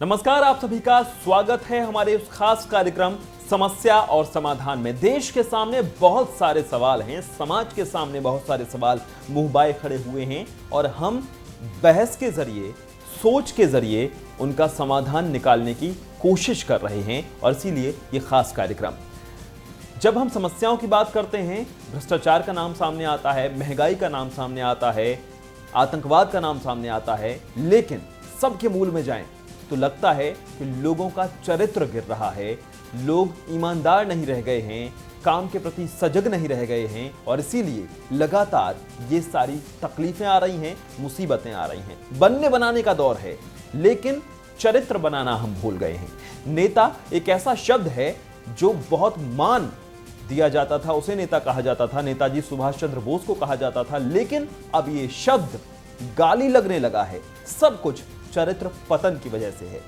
नमस्कार, आप सभी का स्वागत है हमारे उस खास कार्यक्रम समस्या और समाधान में। देश के सामने बहुत सारे सवाल हैं, समाज के सामने बहुत सारे सवाल मुंह बाए खड़े हुए हैं और हम बहस के जरिए, सोच के जरिए उनका समाधान निकालने की कोशिश कर रहे हैं और इसीलिए ये खास कार्यक्रम। जब हम समस्याओं की बात करते हैं, भ्रष्टाचार का नाम सामने आता है, महंगाई का नाम सामने आता है, आतंकवाद का नाम सामने आता है, लेकिन सबके मूल में जाएं तो लगता है कि लोगों का चरित्र गिर रहा है, लोग ईमानदार नहीं रह गए हैं, काम के प्रति सजग नहीं रह गए हैं और इसीलिए लगातार ये सारी तकलीफें आ रही हैं, मुसीबतें आ रही हैं। बनने बनाने का दौर है, लेकिन चरित्र बनाना हम भूल गए हैं। नेता एक ऐसा शब्द है जो बहुत मान दिया जाता था, उसे नेता कहा जाता था, नेताजी सुभाष चंद्र बोस को कहा जाता था, लेकिन अब ये शब्द गाली लगने लगा है। सब कुछ चरित्र पतन की वजह से है।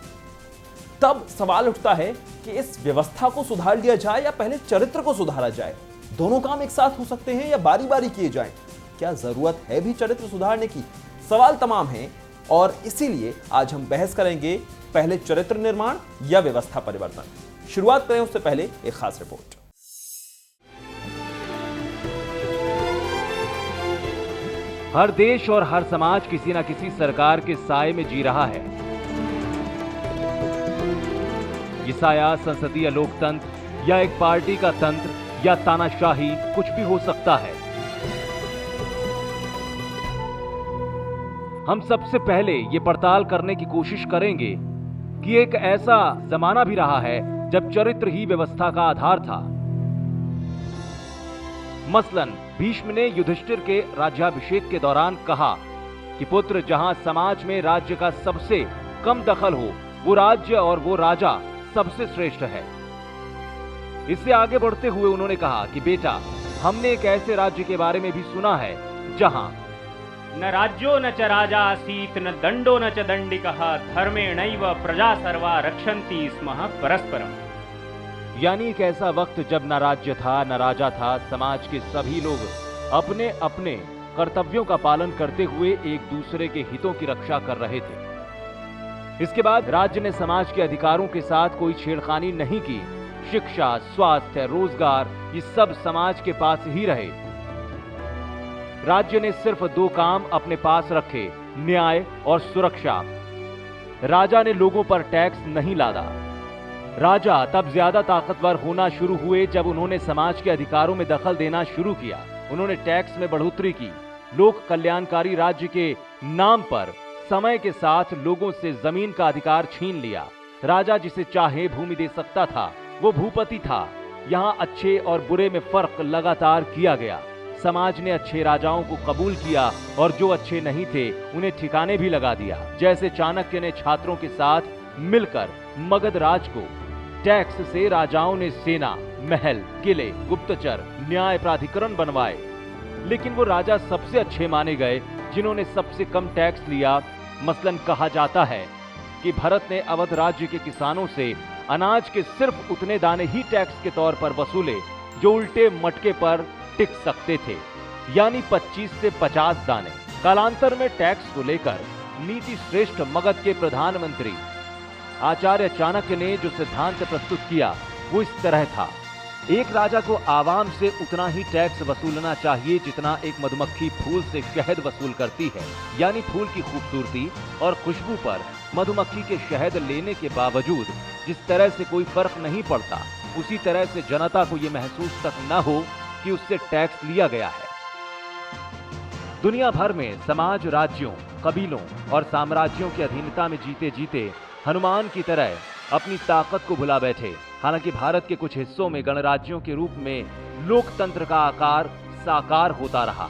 तब सवाल उठता है कि इस व्यवस्था को सुधार लिया जाए या पहले चरित्र को सुधारा जाए। दोनों काम एक साथ हो सकते हैं या बारी बारी किए जाएं? क्या जरूरत है भी चरित्र सुधारने की? सवाल तमाम हैं और इसीलिए आज हम बहस करेंगे, पहले चरित्र निर्माण या व्यवस्था परिवर्तन। शुरुआत करें उससे पहले एक खास रिपोर्ट। हर देश और हर समाज किसी न किसी सरकार के साए में जी रहा है। ये साया संसदीय लोकतंत्र या एक पार्टी का तंत्र या तानाशाही कुछ भी हो सकता है। हम सबसे पहले ये पड़ताल करने की कोशिश करेंगे कि एक ऐसा जमाना भी रहा है जब चरित्र ही व्यवस्था का आधार था। मसलन भीष्म ने युधिष्ठिर के राज्याभिषेक के दौरान कहा कि पुत्र, जहां समाज में राज्य का सबसे कम दखल हो, वो राज्य और वो राजा सबसे श्रेष्ठ है। इससे आगे बढ़ते हुए उन्होंने कहा कि बेटा, हमने एक ऐसे राज्य के बारे में भी सुना है जहां न राज्यो न च राजा आसीत् न दंडो न च दंडिकः धर्मेणैव प्रजा सर्वा रक्षन्ति स्मः परस्परम्। यानी एक ऐसा वक्त जब न राज्य था न राजा था, समाज के सभी लोग अपने अपने कर्तव्यों का पालन करते हुए एक दूसरे के हितों की रक्षा कर रहे थे। इसके बाद राज्य ने समाज के अधिकारों के साथ कोई छेड़खानी नहीं की। शिक्षा, स्वास्थ्य, रोजगार, ये सब समाज के पास ही रहे। राज्य ने सिर्फ दो काम अपने पास रखे, न्याय और सुरक्षा। राजा ने लोगों पर टैक्स नहीं लादा। राजा तब ज्यादा ताकतवर होना शुरू हुए जब उन्होंने समाज के अधिकारों में दखल देना शुरू किया। उन्होंने टैक्स में बढ़ोतरी की। लोक कल्याणकारी राज्य के नाम पर समय के साथ लोगों से जमीन का अधिकार छीन लिया। राजा जिसे चाहे भूमि दे सकता था, वो भूपति था। यहाँ अच्छे और बुरे में फर्क लगातार किया गया। समाज ने अच्छे राजाओं को कबूल किया और जो अच्छे नहीं थे उन्हें ठिकाने भी लगा दिया। जैसे चाणक्य ने छात्रों के साथ मिलकर मगध राज को टैक्स से राजाओं ने सेना, महल, किले, गुप्तचर, न्याय प्राधिकरण बनवाए। लेकिन वो राजा सबसे अच्छे माने गए जिन्होंने सबसे कम टैक्स लिया। मसलन कहा जाता है कि भरत ने अवध राज्य के किसानों से अनाज के सिर्फ उतने दाने ही टैक्स के तौर पर वसूले जो उल्टे मटके पर टिक सकते थे, यानी 25 से 50 दाने। कालांतर में टैक्स को लेकर नीति श्रेष्ठ मगध के प्रधानमंत्री आचार्य चाणक्य ने जो सिद्धांत प्रस्तुत किया वो इस तरह था। एक राजा को आवाम से उतना ही टैक्स वसूलना चाहिए जितना एक मधुमक्खी फूल से शहद वसूल करती है। यानी फूल की खूबसूरती और खुशबू पर मधुमक्खी के शहद लेने के बावजूद जिस तरह से कोई फर्क नहीं पड़ता, उसी तरह से जनता को ये महसूस तक न हो कि उससे टैक्स लिया गया है। दुनिया भर में समाज राज्यों, कबीलों और साम्राज्यों की अधीनता में जीते जीते हनुमान की तरह अपनी ताकत को भुला बैठे। हालांकि भारत के कुछ हिस्सों में गणराज्यों के रूप में लोकतंत्र का आकार साकार होता रहा।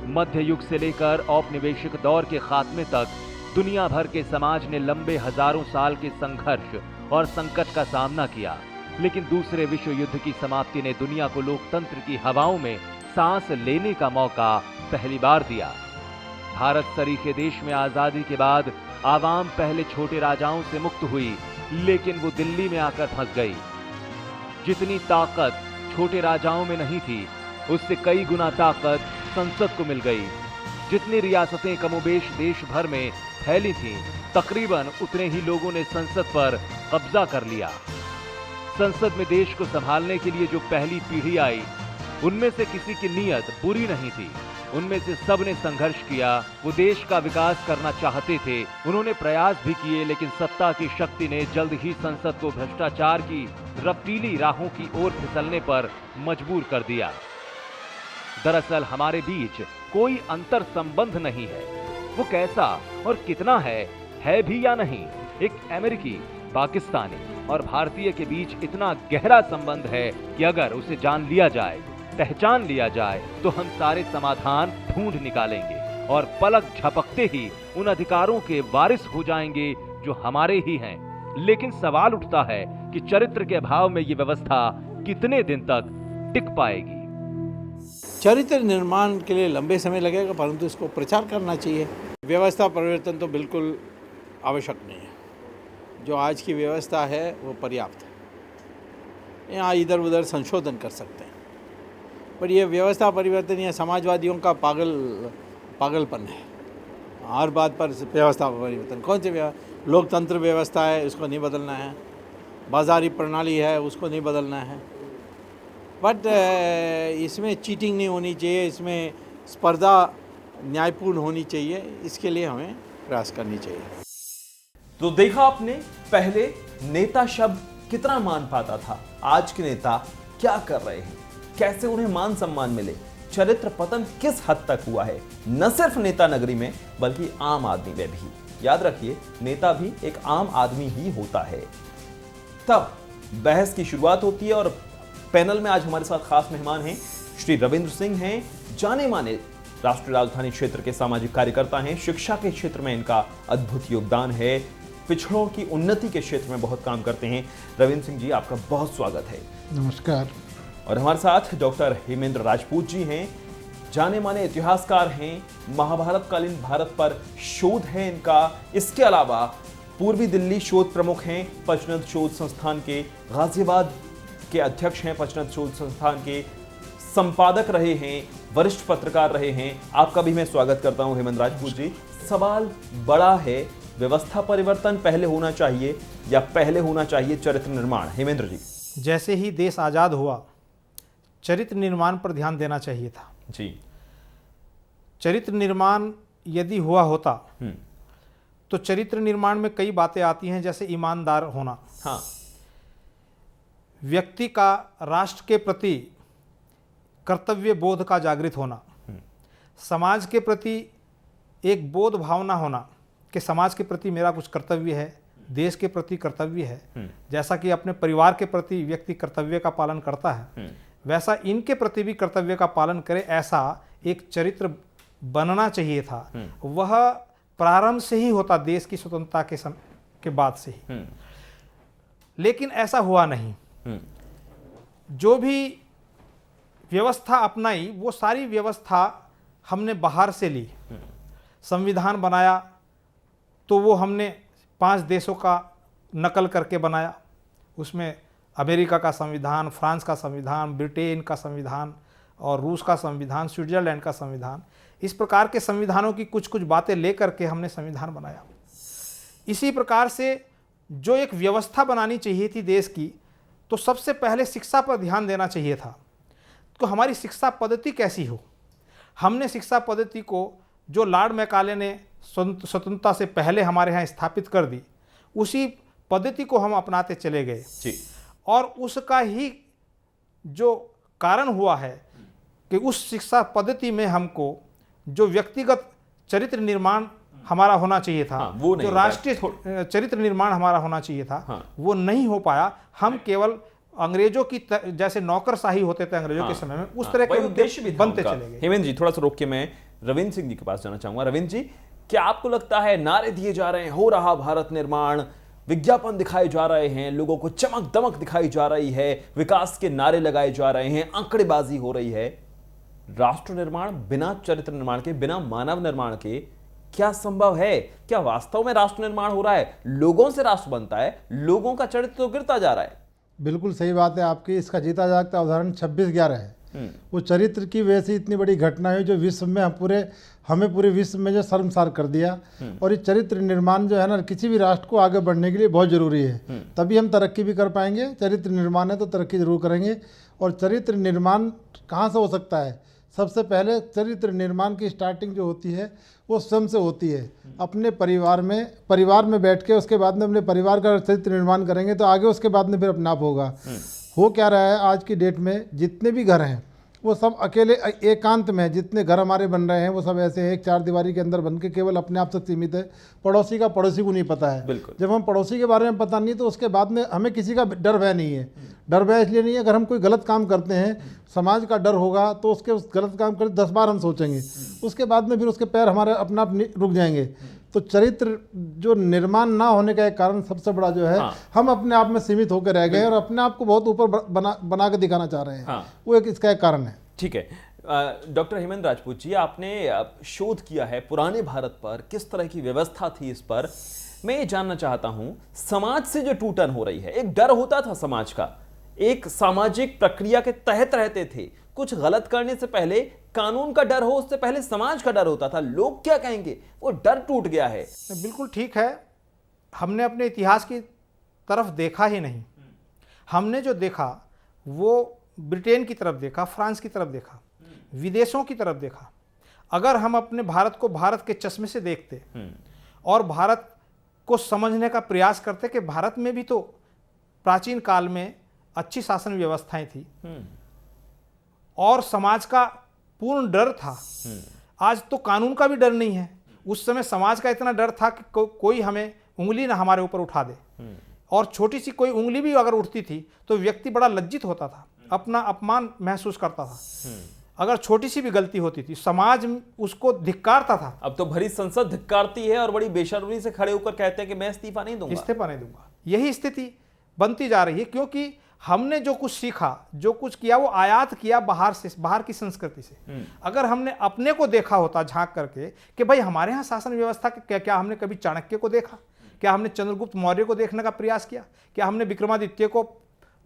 मध्य युग से लेकर औपनिवेशिक दौर के खात्मे तक दुनिया भर के समाज ने लंबे हजारों साल के संघर्ष और संकट का सामना किया। लेकिन दूसरे विश्व युद्ध की समाप्ति ने दुनिया को लोकतंत्र की हवाओं में सांस लेने का मौका पहली बार दिया। भारत सरीखे देश में आजादी के बाद आवाम पहले छोटे राजाओं से मुक्त हुई, लेकिन वो दिल्ली में आकर फंस गई। जितनी ताकत छोटे राजाओं में नहीं थी, उससे कई गुना ताकत संसद को मिल गई। जितनी रियासतें कमोबेश देश भर में फैली थीं, तकरीबन उतने ही लोगों ने संसद पर कब्जा कर लिया। संसद में देश को संभालने के लिए जो पहली पीढ़ी आई, उनमें से किसी की नीयत बुरी नहीं थी। उनमें से सब ने संघर्ष किया। वो देश का विकास करना चाहते थे। उन्होंने प्रयास भी किए, लेकिन सत्ता की शक्ति ने जल्द ही संसद को भ्रष्टाचार की रफ्तीली राहों की ओर फिसलने पर मजबूर कर दिया। दरअसल हमारे बीच कोई अंतर संबंध नहीं है। वो कैसा और कितना है भी या नहीं। एक अमेरिकी, पाकिस्तानी और भारतीय के बीच इतना गहरा संबंध है कि अगर उसे जान लिया जाए, पहचान लिया जाए, तो हम सारे समाधान ढूंढ निकालेंगे और पलक झपकते ही उन अधिकारों के वारिस हो जाएंगे जो हमारे ही हैं। लेकिन सवाल उठता है कि चरित्र के अभाव में ये व्यवस्था कितने दिन तक टिक पाएगी। चरित्र निर्माण के लिए लंबे समय लगेगा, परंतु इसको प्रचार करना चाहिए। व्यवस्था परिवर्तन तो बिल्कुल आवश्यक नहीं है। जो आज की व्यवस्था है वो पर्याप्त है। यहाँ इधर उधर संशोधन कर सकते हैं, पर यह व्यवस्था परिवर्तन या समाजवादियों का पागलपन है। हर बात पर व्यवस्था परिवर्तन। कौन सी लोकतंत्र व्यवस्था है, उसको नहीं बदलना है। बाजारी प्रणाली है, उसको नहीं बदलना है। बट इसमें चीटिंग नहीं होनी चाहिए, इसमें स्पर्धा न्यायपूर्ण होनी चाहिए। इसके लिए हमें प्रयास करनी चाहिए। तो देखा आपने, पहले नेता शब्द कितना मान पाता था, आज के नेता क्या कर रहे हैं, कैसे उन्हें मान सम्मान मिले, चरित्र पतन किस हद तक हुआ है, न सिर्फ नेता नगरी में बल्कि आम आदमी में भी। याद रखिए, नेता भी एक आम आदमी ही होता है। तब बहस की शुरुआत होती है और पैनल में आज हमारे साथ खास मेहमान हैं श्री रविंद्र सिंह हैं, जाने माने राष्ट्रीय राजधानी क्षेत्र के सामाजिक कार्यकर्ता हैं। शिक्षा के क्षेत्र में इनका अद्भुत योगदान है, पिछड़ों की उन्नति के क्षेत्र में बहुत काम करते हैं। रविंद्र सिंह जी, आपका बहुत स्वागत है। नमस्कार। और हमारे साथ डॉक्टर हेमेंद्र राजपूत जी हैं, जाने माने इतिहासकार हैं, महाभारत कालीन भारत पर शोध है इनका। इसके अलावा पूर्वी दिल्ली शोध प्रमुख हैं, पचनद शोध संस्थान के, गाजियाबाद के अध्यक्ष हैं, पचनद शोध संस्थान के संपादक रहे हैं, वरिष्ठ पत्रकार रहे हैं। आपका भी मैं स्वागत करता हूं हेमेंद्र राजपूत जी। सवाल बड़ा है, व्यवस्था परिवर्तन पहले होना चाहिए या पहले होना चाहिए चरित्र निर्माण? हेमेंद्र जी। जैसे ही देश आज़ाद हुआ, चरित्र निर्माण पर ध्यान देना चाहिए था जी। चरित्र निर्माण यदि हुआ होता तो चरित्र निर्माण में कई बातें आती हैं, जैसे ईमानदार होना, हाँ, व्यक्ति का राष्ट्र के प्रति कर्तव्य बोध का जागृत होना, समाज के प्रति एक बोध भावना होना कि समाज के प्रति मेरा कुछ कर्तव्य है, देश के प्रति कर्तव्य है। जैसा कि अपने परिवार के प्रति व्यक्ति कर्तव्य का पालन करता है, वैसा इनके प्रति भी कर्तव्य का पालन करे, ऐसा एक चरित्र बनना चाहिए था। वह प्रारंभ से ही होता, देश की स्वतंत्रता के बाद से ही। लेकिन ऐसा हुआ नहीं। जो भी व्यवस्था अपनाई, वो सारी व्यवस्था हमने बाहर से ली। संविधान बनाया तो वो हमने 5 देशों का नकल करके बनाया। उसमें अमेरिका का संविधान, फ्रांस का संविधान, ब्रिटेन का संविधान और रूस का संविधान, स्विट्जरलैंड का संविधान, इस प्रकार के संविधानों की कुछ कुछ बातें लेकर के हमने संविधान बनाया। इसी प्रकार से जो एक व्यवस्था बनानी चाहिए थी देश की, तो सबसे पहले शिक्षा पर ध्यान देना चाहिए था। तो हमारी शिक्षा पद्धति कैसी हो। हमने शिक्षा पद्धति को जो लॉर्ड मैकाले ने स्वतंत्रता से पहले हमारे यहाँ स्थापित कर दी, उसी पद्धति को हम अपनाते चले गए जी। और उसका ही जो कारण हुआ है कि उस शिक्षा पद्धति में हमको जो व्यक्तिगत चरित्र निर्माण हमारा होना चाहिए था, हाँ, वो नहीं जो राष्ट्रीय चरित्र निर्माण हमारा होना चाहिए था, हाँ, वो नहीं हो पाया। हम केवल अंग्रेजों की जैसे नौकरशाही होते थे अंग्रेजों के समय में, उस तरह के उद्देश्य भी बनते चले गए। हेमेंद्र जी, थोड़ा सा रोक के मैं रविंद्र सिंह जी के पास जाना चाहूंगा। रविंद्र जी, क्या आपको लगता है नारे दिए जा रहे हैं, हो रहा भारत निर्माण, विज्ञापन दिखाए जा रहे हैं, लोगों को चमक दमक दिखाई जा रही है, विकास के नारे लगाए जा रहे हैं, आंकड़ेबाजी हो रही है, राष्ट्र निर्माण बिना चरित्र निर्माण के, बिना मानव निर्माण के क्या संभव है? क्या वास्तव में राष्ट्र निर्माण हो रहा है? लोगों से राष्ट्र बनता है, लोगों का चरित्र तो गिरता जा रहा है। बिल्कुल सही बात है आपकी। इसका जीता जागता उदाहरण 26/11 है। वो चरित्र की वजह से इतनी बड़ी घटना हुई जो विश्व में हमें पूरे विश्व में जो शर्मसार कर दिया। और ये चरित्र निर्माण जो है ना, किसी भी राष्ट्र को आगे बढ़ने के लिए बहुत ज़रूरी है, तभी हम तरक्की भी कर पाएंगे। चरित्र निर्माण है तो तरक्की जरूर करेंगे। और चरित्र निर्माण कहाँ से हो सकता है? सबसे पहले चरित्र निर्माण की स्टार्टिंग जो होती है वो स्वयं से होती है, अपने परिवार में बैठ के उसके बाद में अपने परिवार का चरित्र निर्माण करेंगे तो आगे उसके बाद में फिर अपने आप होगा। हो क्या रहा है आज की डेट में, जितने भी घर हैं वो सब अकेले एकांत में, जितने घर हमारे बन रहे हैं वो सब ऐसे हैं एक चार दीवारी के अंदर बन के केवल अपने आप तक सीमित है। पड़ोसी का पड़ोसी को नहीं पता है। जब हम पड़ोसी के बारे में पता नहीं तो उसके बाद में हमें किसी का डर भय नहीं है। डर भय इसलिए नहीं है, अगर हम कोई गलत काम करते हैं समाज का डर होगा तो उसके उस गलत काम कर 10 बार हम सोचेंगे, उसके बाद में फिर उसके पैर हमारे अपना आप रुक जाएंगे। तो चरित्र जो निर्माण ना होने का एक कारण सबसे बड़ा जो है, हम अपने आप में सीमित होकर रह गए और अपने आप को बहुत ऊपर बना के दिखाना चाह रहे हैं। वो एक इसका एक कारण है। ठीक है, डॉक्टर हेमंत राजपूत जी, आपने शोध किया है पुराने भारत पर, किस तरह की व्यवस्था थी इस पर। मैं ये जानना चाहता हूं, समाज से जो टूटन हो रही है, एक डर होता था समाज का, एक सामाजिक प्रक्रिया के तहत रहते थे, कुछ गलत करने से पहले कानून का डर हो, उससे पहले समाज का डर होता था, लोग क्या कहेंगे, वो डर टूट गया है। बिल्कुल ठीक है, हमने अपने इतिहास की तरफ देखा ही नहीं। हमने जो देखा वो ब्रिटेन की तरफ देखा, फ्रांस की तरफ देखा, विदेशों की तरफ देखा। अगर हम अपने भारत को भारत के चश्मे से देखते और भारत को समझने का प्रयास करते कि भारत में भी तो प्राचीन काल में अच्छी शासन व्यवस्थाएं थी और समाज का पूर्ण डर था। आज तो कानून का भी डर नहीं है, उस समय समाज का इतना डर था कि कोई हमें उंगली ना हमारे ऊपर उठा दे, और छोटी सी कोई उंगली भी अगर उठती थी तो व्यक्ति बड़ा लज्जित होता था, अपना अपमान महसूस करता था। अगर छोटी सी भी गलती होती थी समाज उसको धिक्कारता था। अब तो भरी संसद धिक्कारती है और बड़ी बेशर्मी से खड़े होकर कहते हैं कि मैं इस्तीफा नहीं दूंगा। यही स्थिति बनती जा रही है, क्योंकि हमने जो कुछ सीखा, जो कुछ किया, वो आयात किया बाहर से, बाहर की संस्कृति से। अगर हमने अपने को देखा होता झांक करके कि भाई हमारे यहाँ शासन व्यवस्था क्या हमने कभी चाणक्य को देखा, क्या हमने चंद्रगुप्त मौर्य को देखने का प्रयास किया, क्या हमने विक्रमादित्य को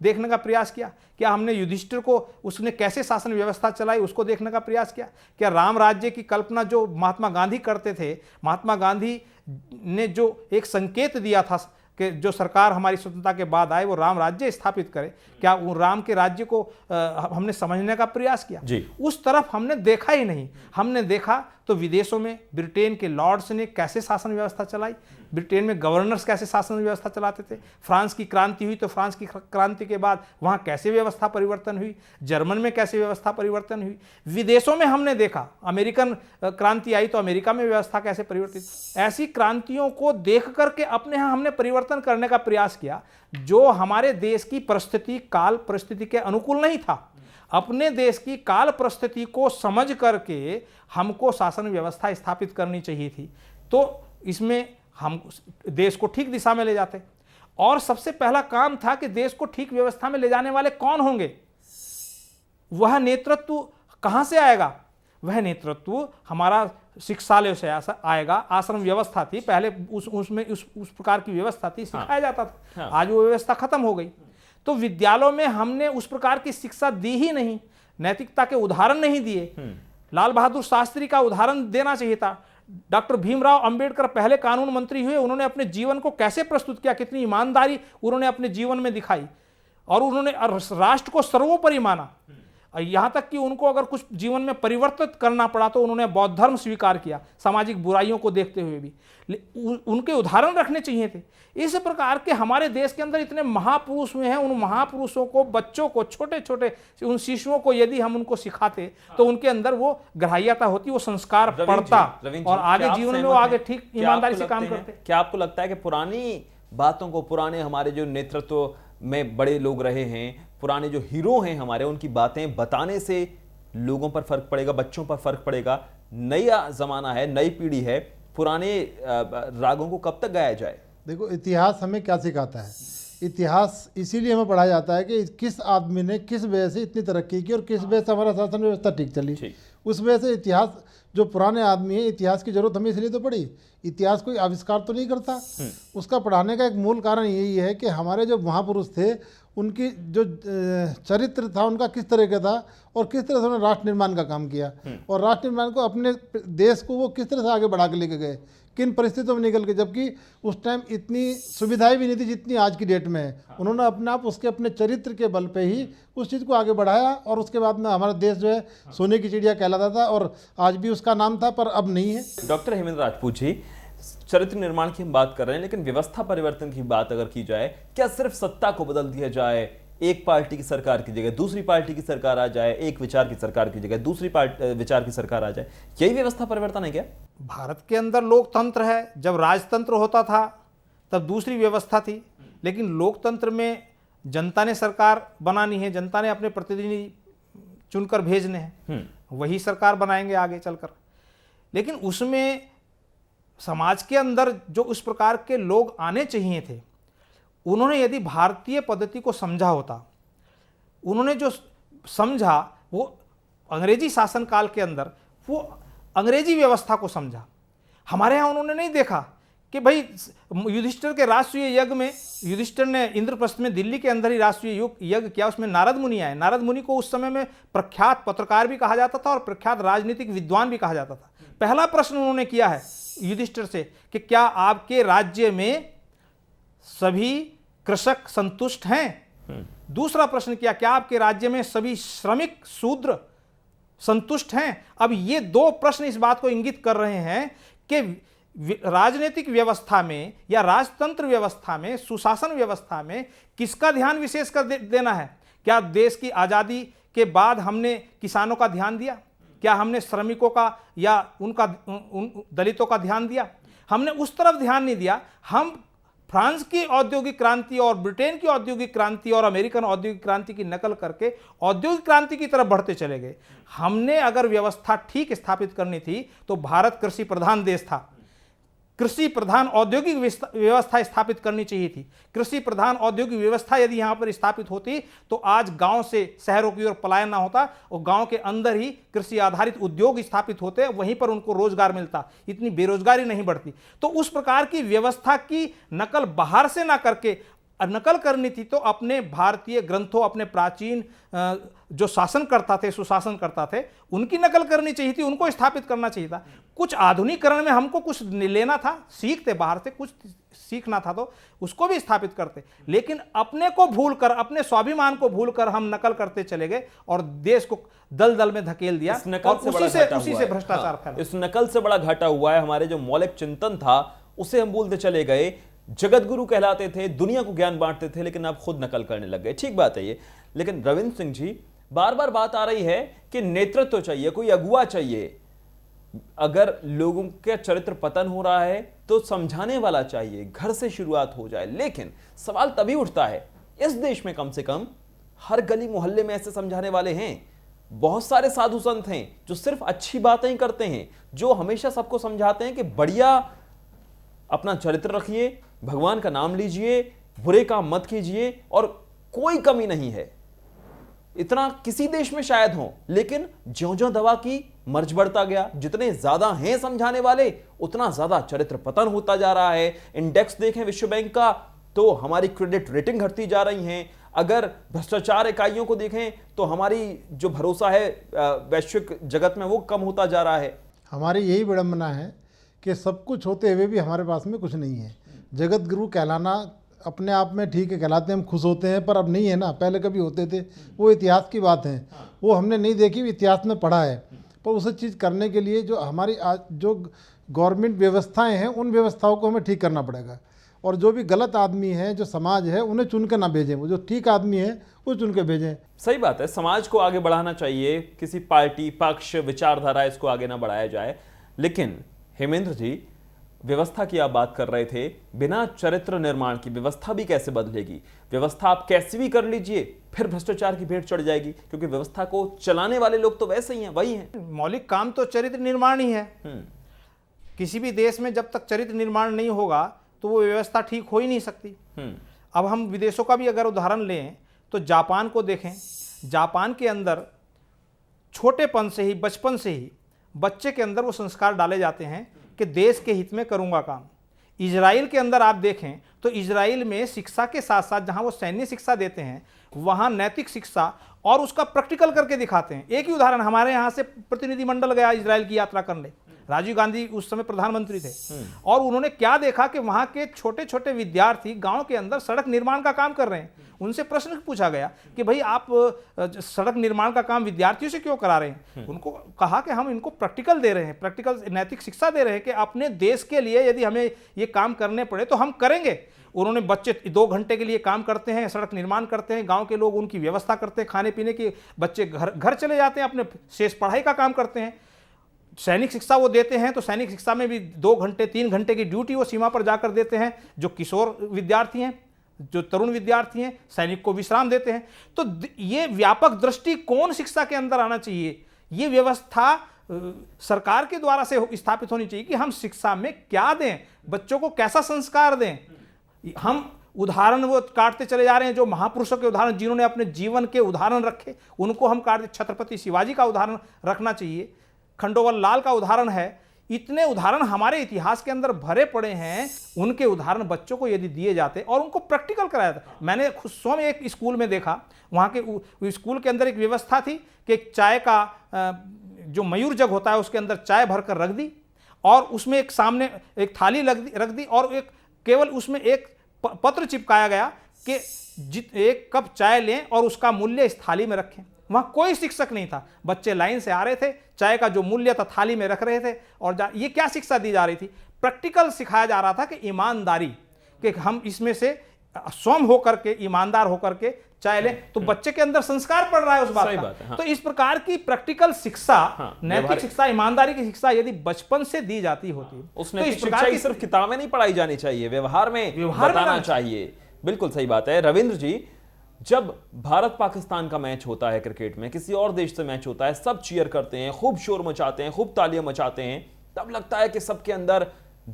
देखने का प्रयास किया, क्या हमने युधिष्ठिर को उसने कैसे शासन व्यवस्था चलाई उसको देखने का प्रयास किया, क्या राम राज्य की कल्पना जो महात्मा गांधी करते थे, महात्मा गांधी ने जो एक संकेत दिया था कि जो सरकार हमारी स्वतंत्रता के बाद आए वो राम राज्य स्थापित करे, क्या वो राम के राज्य को हमने समझने का प्रयास किया? उस तरफ हमने देखा ही नहीं। हमने देखा तो विदेशों में ब्रिटेन के लॉर्ड्स ने कैसे शासन व्यवस्था चलाई, ब्रिटेन में गवर्नर्स कैसे शासन व्यवस्था चलाते थे, फ्रांस की क्रांति हुई तो फ्रांस की क्रांति के बाद वहाँ कैसे व्यवस्था परिवर्तन हुई, जर्मन में कैसे व्यवस्था परिवर्तन हुई, विदेशों में हमने देखा, अमेरिकन क्रांति आई तो अमेरिका में व्यवस्था कैसे परिवर्तित। ऐसी क्रांतियों को देख करके अपने यहाँ हमने परिवर्तन करने का प्रयास किया जो हमारे देश की परिस्थिति, काल परिस्थिति के अनुकूल नहीं था। अपने देश की काल परिस्थिति को समझ करके हमको शासन व्यवस्था स्थापित करनी चाहिए थी, तो इसमें हम देश को ठीक दिशा में ले जाते। और सबसे पहला काम था कि देश को ठीक व्यवस्था में ले जाने वाले कौन होंगे, वह नेतृत्व कहाँ से आएगा? वह नेतृत्व हमारा शिक्षालय से आएगा। आश्रम व्यवस्था थी पहले, उसमें उस प्रकार की व्यवस्था थी, सिखाया जाता था। आज वो व्यवस्था खत्म हो गई। तो विद्यालयों में हमने उस प्रकार की शिक्षा दी ही नहीं, नैतिकता के उदाहरण नहीं दिए। लाल बहादुर शास्त्री का उदाहरण देना चाहिए था। डॉक्टर भीमराव अंबेडकर पहले कानून मंत्री हुए, उन्होंने अपने जीवन को कैसे प्रस्तुत किया, कितनी ईमानदारी उन्होंने अपने जीवन में दिखाई और उन्होंने राष्ट्र को सर्वोपरि माना। यहाँ तक कि उनको अगर कुछ जीवन में परिवर्तित करना पड़ा तो उन्होंने बौद्ध धर्म स्वीकार किया, सामाजिक बुराइयों को देखते हुए भी। उनके उदाहरण रखने चाहिए थे। इस प्रकार के हमारे देश के अंदर इतने महापुरुष हुए हैं, उन महापुरुषों को, बच्चों को, छोटे छोटे उन शिशुओं को यदि हम उनको सिखाते तो उनके अंदर वो ग्राह्यता होती, वो संस्कार पड़ता और आगे जीवन में वो आगे ठीक ईमानदारी से काम करते। क्या आपको लगता है कि पुरानी बातों को, पुराने हमारे जो नेतृत्व में बड़े लोग रहे हैं, पुराने जो हीरो हैं हमारे, उनकी बातें बताने से लोगों पर फर्क पड़ेगा, बच्चों पर फर्क पड़ेगा? नया जमाना है, नई पीढ़ी है, पुराने रागों को कब तक गाया जाए? देखो, इतिहास हमें क्या सिखाता है? इतिहास इसीलिए हमें पढ़ाया जाता है कि किस आदमी ने किस वजह से इतनी तरक्की की और किस वजह से हमारा शासन व्यवस्था ठीक चली। उस वजह से इतिहास, जो पुराने आदमी है, इतिहास की जरूरत हमें इसलिए तो पड़ी। इतिहास कोई आविष्कार तो नहीं करता, उसका पढ़ाने का एक मूल कारण यही है कि हमारे जो महापुरुष थे उनकी जो चरित्र था उनका किस तरह का था और किस तरह से उन्होंने राष्ट्र निर्माण का काम किया और राष्ट्र निर्माण को अपने देश को वो किस तरह से आगे बढ़ा के लेके गए, किन परिस्थितियों में निकल के, जबकि उस टाइम इतनी सुविधाएं भी नहीं थी जितनी आज की डेट में है। उन्होंने अपने आप उसके अपने चरित्र के बल पे ही उस चीज़ को आगे बढ़ाया और उसके बाद में हमारा देश जो है सोने की चिड़िया कहलाता था और आज भी उसका नाम था, पर अब नहीं है। डॉक्टर हेमेंद्र राजपूत जी, चरित्र निर्माण की हम बात कर रहे हैं, लेकिन व्यवस्था परिवर्तन की बात अगर की जाए, क्या सिर्फ सत्ता को बदल दिया जाए, एक पार्टी की सरकार की जगह दूसरी पार्टी की सरकार आ जाए, एक विचार की सरकार की जगह दूसरी विचार की सरकार आ जाए, यही व्यवस्था परिवर्तन है क्या? भारत के अंदर लोकतंत्र है। जब राजतंत्र होता था तब दूसरी व्यवस्था थी, लेकिन लोकतंत्र में जनता ने सरकार बनानी है, जनता ने अपने प्रतिनिधि चुनकर भेजने हैं, वही सरकार बनाएंगे आगे चलकर। लेकिन उसमें समाज के अंदर जो उस प्रकार के लोग आने चाहिए थे, उन्होंने यदि भारतीय पद्धति को समझा होता, उन्होंने जो समझा वो अंग्रेजी शासनकाल के अंदर वो अंग्रेजी व्यवस्था को समझा। हमारे यहाँ उन्होंने नहीं देखा कि भाई युधिष्ठिर के राष्ट्रीय यज्ञ में, युधिष्ठिर ने इंद्रप्रस्थ में दिल्ली के अंदर ही राष्ट्रीय यज्ञ किया, उसमें नारद मुनि आए। नारद मुनि को उस समय में प्रख्यात पत्रकार भी कहा जाता था और प्रख्यात राजनीतिक विद्वान भी कहा जाता था। पहला प्रश्न उन्होंने किया है युधिष्ठिर से कि क्या आपके राज्य में सभी कृषक संतुष्ट हैं? दूसरा प्रश्न किया, क्या आपके राज्य में सभी श्रमिक शूद्र संतुष्ट हैं? अब ये दो प्रश्न इस बात को इंगित कर रहे हैं कि राजनीतिक व्यवस्था में या राजतंत्र व्यवस्था में, सुशासन व्यवस्था में किसका ध्यान विशेष कर देना है। क्या देश की आज़ादी के बाद हमने किसानों का ध्यान दिया? क्या हमने श्रमिकों का या उन दलितों का ध्यान दिया? हमने उस तरफ ध्यान नहीं दिया। हम फ्रांस की औद्योगिक क्रांति और ब्रिटेन की औद्योगिक क्रांति और अमेरिकन औद्योगिक क्रांति की नकल करके औद्योगिक क्रांति की तरफ बढ़ते चले गए। हमने अगर व्यवस्था ठीक स्थापित करनी थी तो भारत कृषि प्रधान देश था, कृषि प्रधान औद्योगिक व्यवस्था स्थापित करनी चाहिए थी। कृषि प्रधान औद्योगिक व्यवस्था यदि यहाँ पर स्थापित होती तो आज गांव से शहरों की ओर पलायन ना होता और गांव के अंदर ही कृषि आधारित उद्योग स्थापित होते, वहीं पर उनको रोजगार मिलता, इतनी बेरोजगारी नहीं बढ़ती। तो उस प्रकार की व्यवस्था की नकल बाहर से ना करके नकल करनी थी तो अपने भारतीय ग्रंथों, अपने प्राचीन जो शासन करता थे, सुशासन करता थे, उनकी नकल करनी चाहिए थी, उनको स्थापित करना चाहिए था। कुछ आधुनिकीकरण में हमको कुछ लेना था, सीखते बाहर से कुछ सीखना था तो उसको भी स्थापित करते, लेकिन अपने को भूलकर, अपने स्वाभिमान को भूलकर हम नकल करते चले गए और देश को दलदल में धकेल दिया और उसी से भ्रष्टाचार फैला। इस नकल से बड़ा घाटा हुआ है। हमारे जो मौलिक चिंतन था उसे हम भूलते चले गए। जगत गुरु कहलाते थे, दुनिया को ज्ञान बांटते थे, लेकिन अब खुद नकल करने लग गए। ठीक बात है ये, लेकिन रविंद्र सिंह जी, बार बार बात आ रही है कि नेतृत्व चाहिए, कोई अगुवा चाहिए। अगर लोगों के चरित्र पतन हो रहा है तो समझाने वाला चाहिए, घर से शुरुआत हो जाए। लेकिन सवाल तभी उठता है, इस देश में कम से कम हर गली मोहल्ले में ऐसे समझाने वाले हैं। बहुत सारे साधु संत हैं जो सिर्फ अच्छी बातें ही करते हैं, जो हमेशा सबको समझाते हैं कि बढ़िया अपना चरित्र रखिए, भगवान का नाम लीजिए, बुरे काम मत कीजिए और कोई कमी नहीं है। इतना किसी देश में शायद हो, लेकिन ज्यों-ज्यों दवा की मर्ज बढ़ता गया, जितने ज्यादा हैं समझाने वाले उतना ज्यादा चरित्र पतन होता जा रहा है। इंडेक्स देखें विश्व बैंक का तो हमारी क्रेडिट रेटिंग घटती जा रही है। अगर भ्रष्टाचार इकाइयों को देखें तो हमारी जो भरोसा है वैश्विक जगत में वो कम होता जा रहा है। हमारी यही विडंबना है कि सब कुछ होते हुए भी हमारे पास में कुछ नहीं है। जगत गुरु कहलाना अपने आप में ठीक है, कहलाते हैं, हम खुश होते हैं, पर अब नहीं है ना। पहले कभी होते थे, वो इतिहास की बात है, वो हमने नहीं देखी, इतिहास में पढ़ा है। पर उसे चीज़ करने के लिए जो हमारी जो गवर्नमेंट व्यवस्थाएं हैं उन व्यवस्थाओं को हमें ठीक करना पड़ेगा। और जो भी गलत आदमी है, जो समाज है, उन्हें चुन के ना भेजें, वो जो ठीक आदमी है वो चुन के भेजें। सही बात है, समाज को आगे बढ़ाना चाहिए, किसी पार्टी, पक्ष, विचारधारा इसको आगे ना बढ़ाया जाए। लेकिन हेमेंद्र जी, व्यवस्था की आप बात कर रहे थे, बिना चरित्र निर्माण की व्यवस्था भी कैसे बदलेगी? व्यवस्था आप कैसी भी कर लीजिए, फिर भ्रष्टाचार की भेंट चढ़ जाएगी, क्योंकि व्यवस्था को चलाने वाले लोग तो वैसे ही हैं, वही हैं। मौलिक काम तो चरित्र निर्माण ही है। किसी भी देश में जब तक चरित्र निर्माण नहीं होगा तो वो व्यवस्था ठीक हो ही नहीं सकती। अब हम विदेशों का भी अगर उदाहरण लें तो जापान को देखें। जापान के अंदर छोटेपन से ही, बचपन से ही बच्चे के अंदर वो संस्कार डाले जाते हैं कि देश के हित में करूँगा काम। इजराइल के अंदर आप देखें तो इजराइल में शिक्षा के साथ साथ जहाँ वो सैन्य शिक्षा देते हैं, वहाँ नैतिक शिक्षा और उसका प्रैक्टिकल करके दिखाते हैं। एक ही उदाहरण, हमारे यहाँ से प्रतिनिधिमंडल गया इजराइल की यात्रा करने, राजीव गांधी उस समय प्रधानमंत्री थे, और उन्होंने क्या देखा कि वहाँ के छोटे छोटे विद्यार्थी गांव के अंदर सड़क निर्माण का काम कर रहे हैं। उनसे प्रश्न पूछा गया कि भाई आप सड़क निर्माण का काम विद्यार्थियों से क्यों करा रहे हैं? उनको कहा कि हम इनको प्रैक्टिकल दे रहे हैं, प्रैक्टिकल नैतिक शिक्षा दे रहे हैं कि अपने देश के लिए यदि हमें ये काम करने पड़े तो हम करेंगे। उन्होंने बच्चे 2 घंटे के लिए काम करते हैं, सड़क निर्माण करते हैं, गांव के लोग उनकी व्यवस्था करते हैं, खाने पीने की, बच्चे घर चले जाते हैं, अपने शेष पढ़ाई का काम करते हैं। सैनिक शिक्षा वो देते हैं तो सैनिक शिक्षा में भी 2 घंटे 3 घंटे की ड्यूटी वो सीमा पर जाकर देते हैं। जो किशोर विद्यार्थी हैं, जो तरुण विद्यार्थी हैं, सैनिक को विश्राम देते हैं। तो ये व्यापक दृष्टिकोण शिक्षा के अंदर आना चाहिए। ये व्यवस्था सरकार के द्वारा से स्थापित होनी चाहिए कि हम शिक्षा में क्या दें, बच्चों को कैसा संस्कार दें। हम उदाहरण वो काटते चले जा रहे हैं, जो महापुरुषों के उदाहरण, जिन्होंने अपने जीवन के उदाहरण रखे, उनको हम काटते। छत्रपति शिवाजी का उदाहरण रखना चाहिए, खंडोवर लाल का उदाहरण है। इतने उदाहरण हमारे इतिहास के अंदर भरे पड़े हैं। उनके उदाहरण बच्चों को यदि दिए जाते और उनको प्रैक्टिकल कराया था। मैंने खुद स्वयं एक स्कूल में देखा, वहाँ के स्कूल के अंदर एक व्यवस्था थी कि एक चाय का जो मयूर जग होता है उसके अंदर चाय भरकर रख दी, और उसमें एक सामने एक थाली रख दी, और एक केवल उसमें एक पत्र चिपकाया गया कि एक कप चाय लें और उसका मूल्य इस थाली में रखें। वहाँ कोई शिक्षक नहीं था, बच्चे लाइन से आ रहे थे, चाय का जो मूल्य था थाली में रख रहे थे। और ये क्या शिक्षा दी जा रही थी? प्रैक्टिकल सिखाया जा रहा था कि ईमानदारी, कि हम इसमें से स्वयं होकर के, ईमानदार होकर के चाय लें। तो बच्चे के अंदर संस्कार पड़ रहा है उस बात का। हाँ। तो इस प्रकार की प्रैक्टिकल शिक्षा, नैतिक शिक्षा, ईमानदारी की शिक्षा यदि बचपन से दी जाती होती, उसने तो इस प्रकार की सिर्फ किताबें नहीं पढ़ाई जानी चाहिए, व्यवहार में बताना चाहिए। बिल्कुल सही बात है। रविंद्र जी, जब भारत पाकिस्तान का मैच होता है क्रिकेट में, किसी और देश से मैच होता है, सब चीयर करते हैं, खूब शोर मचाते हैं, खूब तालियां मचाते हैं, तब लगता है कि सबके अंदर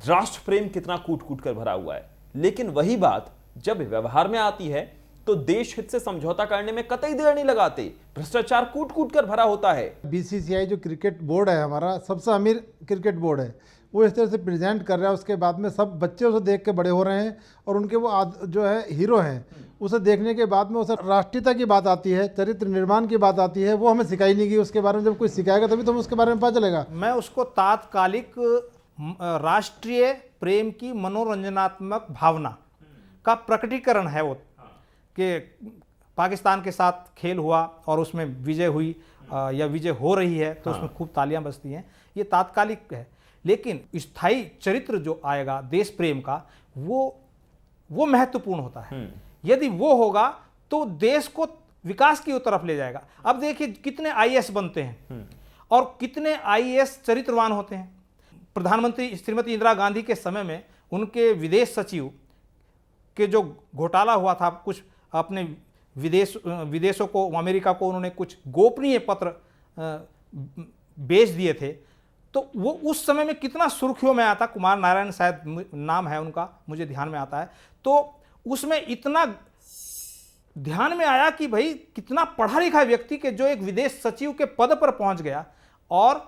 राष्ट्र प्रेम कितना कूट कूट कर भरा हुआ है। लेकिन वही बात जब व्यवहार में आती है तो देश हित से समझौता करने में कतई देर नहीं लगाते, भ्रष्टाचार कूट कूट कर भरा होता है। बीसीसीआई जो क्रिकेट बोर्ड है हमारा, सबसे अमीर क्रिकेट बोर्ड है, वो इस तरह से प्रेजेंट कर रहा है। उसके बाद में सब बच्चे उसे देख के बड़े हो रहे हैं, और उनके वो जो है हीरो हैं, उसे देखने के बाद में उसे राष्ट्रीयता की बात आती है, चरित्र निर्माण की बात आती है, वो हमें सिखाई नहीं गई। उसके बारे में जब कोई सिखाएगा तभी तो हमें उसके बारे में पता चलेगा। मैं उसको तात्कालिक राष्ट्रीय प्रेम की मनोरंजनात्मक भावना का प्रकटीकरण है वो, कि पाकिस्तान के साथ खेल हुआ और उसमें विजय हुई या विजय हो रही है तो उसमें खूब तालियां बजती हैं, ये तात्कालिक है। लेकिन स्थायी चरित्र जो आएगा देश प्रेम का, वो महत्वपूर्ण होता है। यदि वो होगा तो देश को विकास की तरफ ले जाएगा। अब देखिए कितने आईएएस बनते हैं और कितने आईएएस चरित्रवान होते हैं। प्रधानमंत्री श्रीमती इंदिरा गांधी के समय में उनके विदेश सचिव के जो घोटाला हुआ था, कुछ अपने विदेशों को, अमेरिका को उन्होंने कुछ गोपनीय पत्र भेज दिए थे, तो वो उस समय में कितना सुर्खियों में आता। कुमार नारायण शायद नाम है उनका, मुझे ध्यान में आता है। तो उसमें इतना ध्यान में आया कि भाई कितना पढ़ा लिखा व्यक्ति के जो एक विदेश सचिव के पद पर पहुंच गया और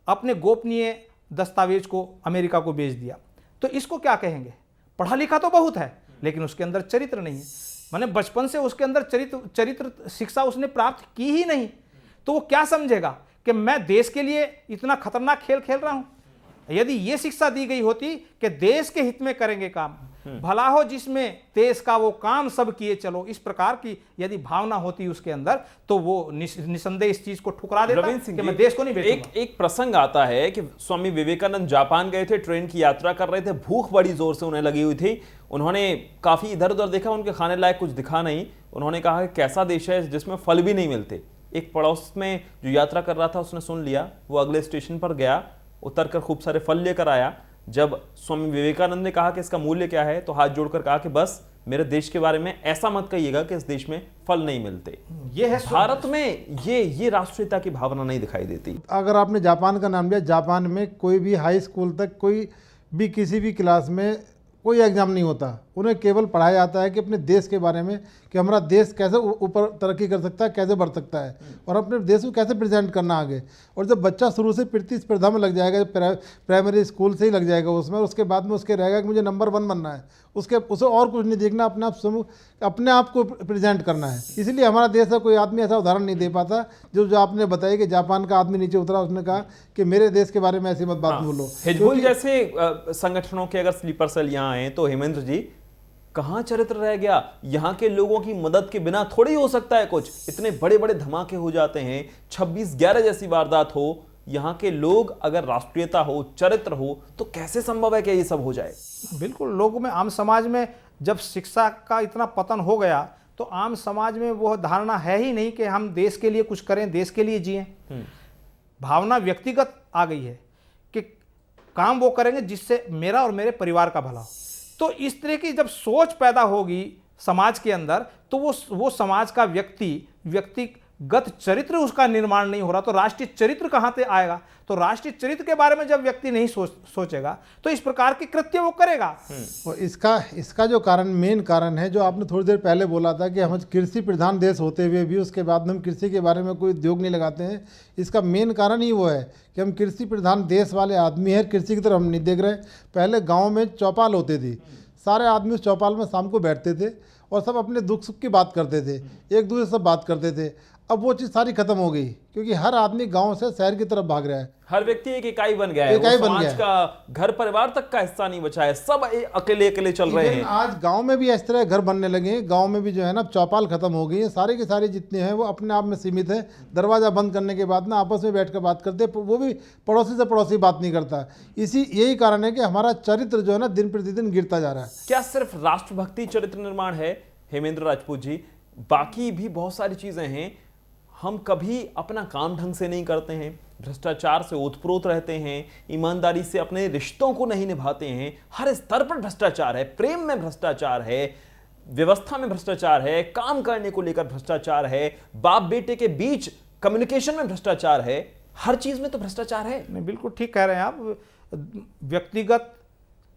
अपने गोपनीय दस्तावेज को अमेरिका को भेज दिया। तो इसको क्या कहेंगे? पढ़ा लिखा तो बहुत है लेकिन उसके अंदर चरित्र नहीं है। माने बचपन से उसके अंदर चरित्र शिक्षा उसने प्राप्त की ही नहीं, तो वो क्या समझेगा कि मैं देश के लिए इतना खतरनाक खेल खेल रहा हूं। यदि ये शिक्षा दी गई होती कि देश के हित में करेंगे काम, भला हो जिसमें देश का वो काम सब किए चलो, इस प्रकार की यदि भावना होती उसके अंदर, तो वो निसंदेह इस चीज को ठुकरा देता कि मैं देश को नहीं बेचूंगा। एक प्रसंग आता है कि स्वामी विवेकानंद जापान गए थे, ट्रेन की यात्रा कर रहे थे, भूख बड़ी जोर से उन्हें लगी हुई थी। उन्होंने काफी इधर उधर देखा, उनके खाने लायक कुछ दिखा नहीं। उन्होंने कहा कि कैसा देश है जिसमें फल भी नहीं मिलते। एक पड़ोस में जो यात्रा कर रहा था उसने सुन लिया, वो अगले स्टेशन पर गया, उतर कर खूब सारे फल लेकर आया। जब स्वामी विवेकानंद ने कहा कि इसका मूल्य क्या है, तो हाथ जोड़कर कहा कि बस मेरे देश के बारे में ऐसा मत कहिएगा कि इस देश में फल नहीं मिलते। ये है भारत में ये राष्ट्रीयता की भावना नहीं दिखाई देती। अगर आपने जापान का नाम लिया, जापान में कोई भी हाई स्कूल तक कोई भी किसी भी क्लास में कोई एग्जाम नहीं होता, उन्हें केवल पढ़ाया जाता है कि अपने देश के बारे में, कि हमारा देश कैसे ऊपर तरक्की कर सकता है, कैसे बढ़ सकता है और अपने देश को कैसे प्रेजेंट करना आगे। और जब बच्चा शुरू से प्रतिस्पर्धा में लग जाएगा, प्राइमरी स्कूल से ही लग जाएगा उसमें, और उसके बाद में उसके रहेगा कि मुझे नंबर 1 बनना है, उसे और कुछ नहीं देखना, अपने आप को प्रेजेंट करना है। इसलिए हमारा देश का कोई आदमी ऐसा उदाहरण नहीं दे पाता जो आपने बताया कि जापान का आदमी नीचे उतरा, उसने कहा कि मेरे देश के बारे में ऐसी मत बात बोलो। हिजबुल जैसे संगठनों के अगर स्लीपर सेल यहाँ आए तो हेमेंद्र जी, कहाँ चरित्र रह गया? यहाँ के लोगों की मदद के बिना थोड़ी हो सकता है कुछ। इतने बड़े बड़े धमाके हो जाते हैं, 26/11 जैसी वारदात हो, यहाँ के लोग अगर राष्ट्रीयता हो, चरित्र हो, तो कैसे संभव है कि ये सब हो जाए? बिल्कुल, लोगों में, आम समाज में जब शिक्षा का इतना पतन हो गया तो आम समाज में वह धारणा है ही नहीं कि हम देश के लिए कुछ करें, देश के लिए जिएं। भावना व्यक्तिगत आ गई है कि काम वो करेंगे जिससे मेरा और मेरे परिवार का भला हो। तो इस तरह की जब सोच पैदा होगी समाज के अंदर, तो वो समाज का व्यक्तिगत चरित्र उसका निर्माण नहीं हो रहा, तो राष्ट्रीय चरित्र कहाँ से आएगा? तो राष्ट्रीय चरित्र के बारे में जब व्यक्ति नहीं सोचेगा तो इस प्रकार के कृत्य वो करेगा। और इसका जो मेन कारण है, जो आपने थोड़ी देर पहले बोला था कि हम कृषि प्रधान देश होते हुए भी उसके बाद में हम कृषि के बारे में कोई उद्योग नहीं लगाते हैं, इसका मेन कारण ही वो है कि हम कृषि प्रधान देश वाले आदमी हैं, कृषि की तरफ हम नहीं देख रहे। पहले गाँव में चौपाल होती थी, सारे आदमी उस चौपाल में शाम को बैठते थे और सब अपने दुख सुख की बात करते थे, एक दूसरे से बात करते थे। अब वो चीज़ सारी खत्म हो गई क्योंकि हर आदमी गांव से शहर की तरफ भाग रहा है। हर व्यक्ति एक इकाई बन गया है, समाज का, घर परिवार तक का हिस्सा नहीं बचा है, सब अकेले अकेले चल रहे हैं। आज गांव में भी इस तरह घर बनने लगे हैं, गांव में भी जो है ना चौपाल खत्म हो गई है, सारे के सारे जितने हैं वो अपने आप में सीमित है। दरवाजा बंद करने के बाद ना आपस में बैठकर बात करते, वो भी पड़ोसी से पड़ोसी बात नहीं करता। यही कारण है कि हमारा चरित्र जो है ना दिन प्रतिदिन गिरता जा रहा है। क्या सिर्फ राष्ट्रभक्ति चरित्र निर्माण है हेमेंद्र राजपूत जी? बाकी भी बहुत सारी चीजें हैं। हम कभी अपना काम ढंग से नहीं करते हैं, भ्रष्टाचार से ओतप्रोत रहते हैं, ईमानदारी से अपने रिश्तों को नहीं निभाते हैं, हर स्तर पर भ्रष्टाचार है, प्रेम में भ्रष्टाचार है, व्यवस्था में भ्रष्टाचार है, काम करने को लेकर भ्रष्टाचार है, बाप बेटे के बीच कम्युनिकेशन में भ्रष्टाचार है, हर चीज में तो भ्रष्टाचार है। नहीं, बिल्कुल ठीक कह रहे हैं आप। व्यक्तिगत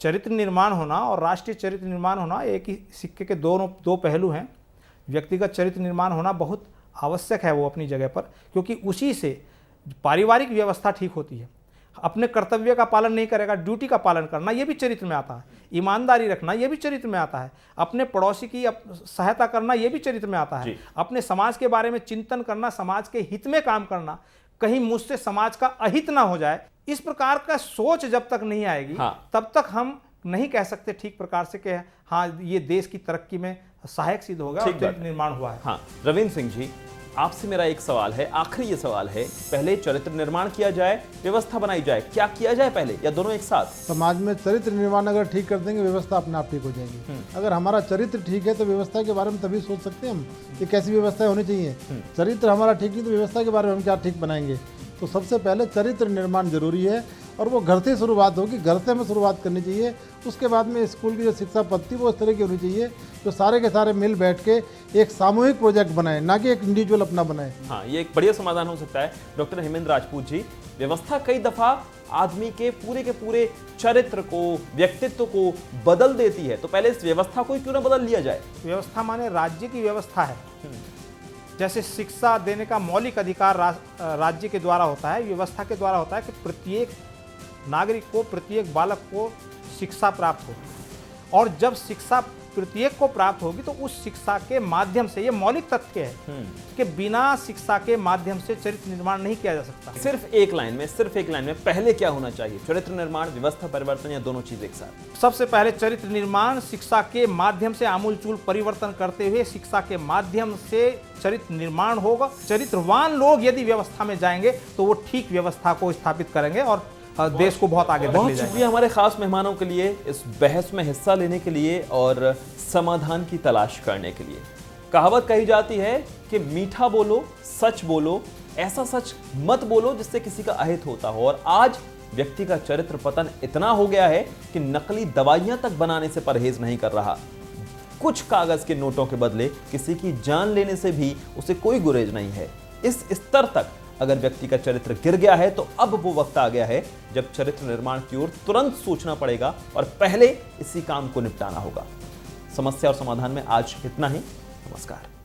चरित्र निर्माण होना और राष्ट्रीय चरित्र निर्माण होना एक ही सिक्के के दो पहलू हैं। व्यक्तिगत चरित्र निर्माण होना बहुत आवश्यक है वो अपनी जगह पर, क्योंकि उसी से पारिवारिक व्यवस्था ठीक होती है। अपने कर्तव्य का पालन नहीं करेगा, ड्यूटी का पालन करना ये भी चरित्र में आता है, ईमानदारी रखना ये भी चरित्र में आता है, अपने पड़ोसी की सहायता करना ये भी चरित्र में आता है, अपने समाज के बारे में चिंतन करना, समाज के हित में काम करना, कहीं मुझसे समाज का अहित ना हो जाए, इस प्रकार का सोच जब तक नहीं आएगी तब तक हम नहीं कह सकते ठीक प्रकार से कि हाँ ये देश की तरक्की में सहायक सिद्ध होगा और चरित्र निर्माण हुआ है। हाँ, रविंद्र सिंह जी, आपसे मेरा एक सवाल है, आखिरी ये सवाल है, पहले चरित्र निर्माण किया जाए, व्यवस्था बनाई जाए, क्या किया जाए पहले या दोनों एक साथ? समाज में चरित्र निर्माण अगर ठीक कर देंगे, व्यवस्था अपने आप ठीक हो जाएगी। अगर हमारा चरित्र ठीक है तो व्यवस्था के बारे में तभी सोच सकते हैं हम कि कैसी व्यवस्था होनी चाहिए। चरित्र हमारा ठीक नहीं तो व्यवस्था के बारे में हम क्या ठीक बनाएंगे? तो सबसे पहले चरित्र निर्माण जरूरी है और वो घर से शुरुआत होगी, घर से हमें शुरुआत करनी चाहिए। उसके बाद में स्कूल की जो शिक्षा पद्धति वो इस तरह की होनी चाहिए जो सारे के सारे मिल बैठ के एक सामूहिक प्रोजेक्ट बनाए, ना कि एक इंडिविजुअल अपना बनाए। हाँ, ये एक बढ़िया समाधान हो सकता है। डॉक्टर हेमेंद्र राजपूत जी, व्यवस्था कई दफा आदमी के पूरे चरित्र को, व्यक्तित्व को बदल देती है, तो पहले इस व्यवस्था को क्यों ना बदल लिया जाए? व्यवस्था माने राज्य की व्यवस्था है। जैसे शिक्षा देने का मौलिक अधिकार राज्य के द्वारा होता है, व्यवस्था के द्वारा होता है कि प्रत्येक नागरिक को, प्रत्येक बालक को शिक्षा प्राप्त हो। और जब शिक्षा प्रत्येक को प्राप्त होगी तो उस शिक्षा के माध्यम से, ये मौलिक तथ्य है कि बिना शिक्षा के माध्यम से चरित्र निर्माण नहीं किया जा सकता। सिर्फ एक लाइन में पहले क्या होना चाहिए? चरित्र निर्माण, व्यवस्था परिवर्तन या दोनों चीज एक साथ? सबसे पहले चरित्र निर्माण, शिक्षा के माध्यम से आमूलचूल परिवर्तन करते हुए शिक्षा के माध्यम से चरित्र निर्माण होगा। चरित्रवान लोग यदि व्यवस्था में जाएंगे तो वो ठीक व्यवस्था को स्थापित करेंगे और देश को बहुत आगे तक ले जाएंगे। बहुत शुक्रिया हमारे खास मेहमानों के लिए, इस बहस में हिस्सा लेने के लिए और समाधान की तलाश करने के लिए। कहावत कही जाती है कि मीठा बोलो, सच बोलो, ऐसा सच मत बोलो जिससे किसी का अहित होता हो। और आज व्यक्ति का चरित्र पतन इतना हो गया है कि नकली दवाइयां तक बनाने से परहेज नहीं कर रहा। कुछ कागज के नोटों के बदले किसी की जान लेने से भी उसे कोई गुरेज नहीं है। इस स्तर तक अगर व्यक्ति का चरित्र गिर गया है तो अब वो वक्त आ गया है जब चरित्र निर्माण की ओर तुरंत सोचना पड़ेगा और पहले इसी काम को निपटाना होगा। समस्या और समाधान में आज इतना ही। नमस्कार।